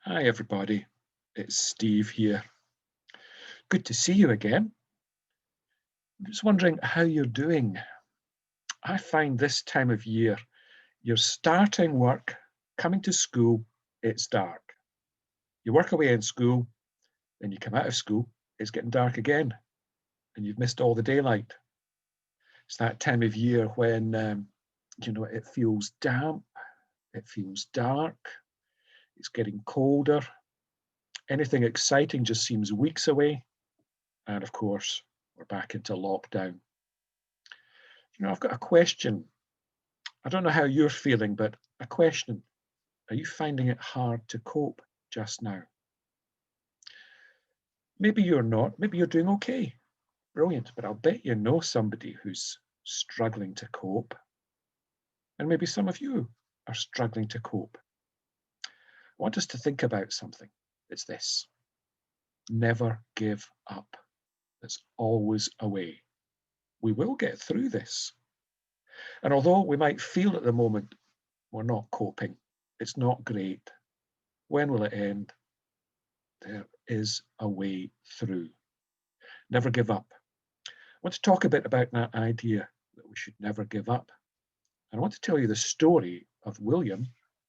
Hi, everybody. It's Steve here. Good to see you again. I'm just wondering how you're doing. I find this time of year, you're starting work, coming to school, it's dark. You work away in school, then you come out of school, it's getting dark again, and you've missed all the daylight. It's that time of year when, it feels damp, it feels dark, it's getting colder. Anything exciting just seems weeks away. And of course, we're back into lockdown. I've got a question. I don't know how you're feeling, but a question. Are you finding it hard to cope just now? Maybe you're not. Maybe you're doing okay. Brilliant. But I'll bet you know somebody who's struggling to cope. And maybe some of you are struggling to cope. I want us to think about something. It's this: never give up. There's always a way. We will get through this. And although we might feel at the moment we're not coping, it's not great. When will it end? There is a way through. Never give up. I want to talk a bit about that idea that we should never give up. And I want to tell you the story of William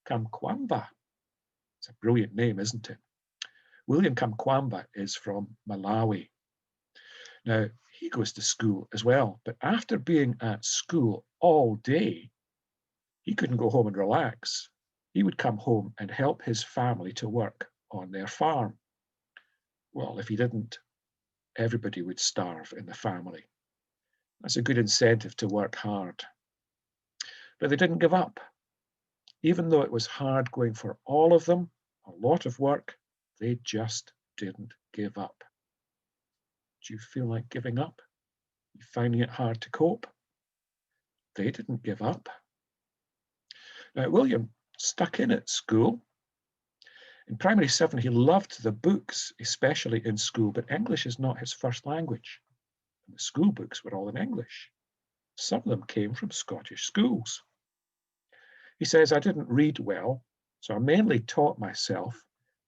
Kamkwamba. It's a brilliant name, isn't it? William Kamkwamba is from Malawi. Now, he goes to school as well, but after being at school all day, he couldn't go home and relax. He would come home and help his family to work on their farm. Well, if he didn't, everybody would starve in the family. That's a good incentive to work hard. But they didn't give up. Even though it was hard going for all of them, a lot of work, they just didn't give up. Do you feel like giving up? You finding it hard to cope? They didn't give up. Now, William stuck in at school. In primary 7, he loved the books, especially in school, but English is not his first language. And the school books were all in English. Some of them came from Scottish schools. He says, I didn't read well, so I mainly taught myself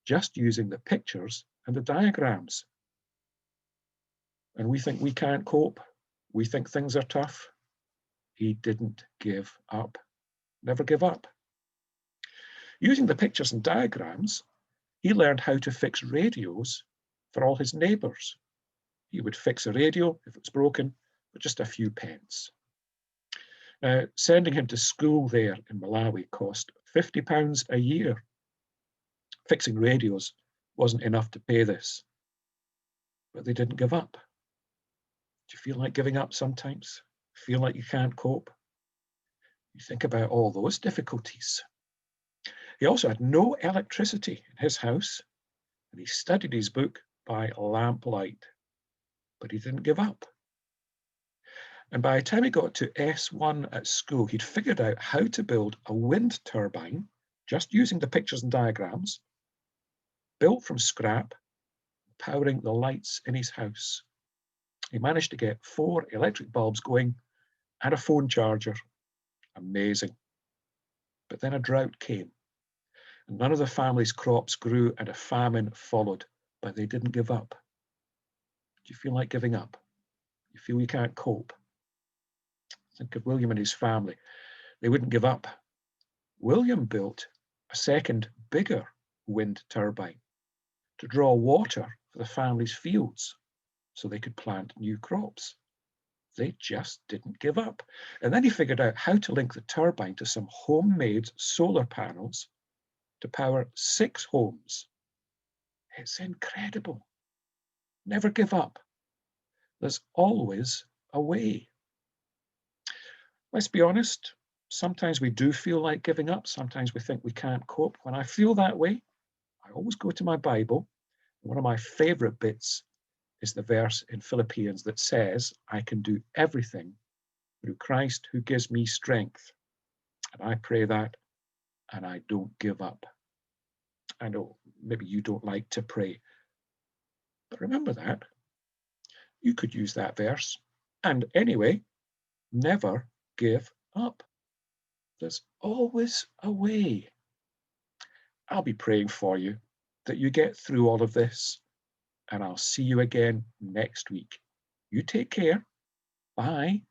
just using the pictures and the diagrams. And we think we can't cope. We think things are tough. He didn't give up. Never give up. Using the pictures and diagrams, he learned how to fix radios for all his neighbours. He would fix a radio if it was broken for just a few pence. Now, sending him to school there in Malawi cost £50 a year. Fixing radios wasn't enough to pay this, but they didn't give up. Do you feel like giving up sometimes? Feel like you can't cope? You think about all those difficulties. He also had no electricity in his house, and he studied his book by lamplight, but he didn't give up. And by the time he got to S1 at school, he'd figured out how to build a wind turbine just using the pictures and diagrams, built from scrap, powering the lights in his house. He managed to get 4 electric bulbs going and a phone charger. Amazing. But then a drought came, and none of the family's crops grew, and a famine followed, but they didn't give up. Do you feel like giving up? You feel you can't cope? Think of William and his family. They wouldn't give up. William built a second, bigger wind turbine to draw water for the family's fields so they could plant new crops. They just didn't give up. And then he figured out how to link the turbine to some homemade solar panels to power 6 homes. It's incredible. Never give up. There's always a way. Let's be honest, sometimes we do feel like giving up. Sometimes we think we can't cope. When I feel that way, I always go to my Bible. One of my favorite bits is the verse in Philippians that says, I can do everything through Christ who gives me strength. And I pray that, and I don't give up. I know maybe you don't like to pray, but remember that. You could use that verse. And anyway, never give up. There's always a way. I'll be praying for you that you get through all of this, and I'll see you again next week. You take care. Bye.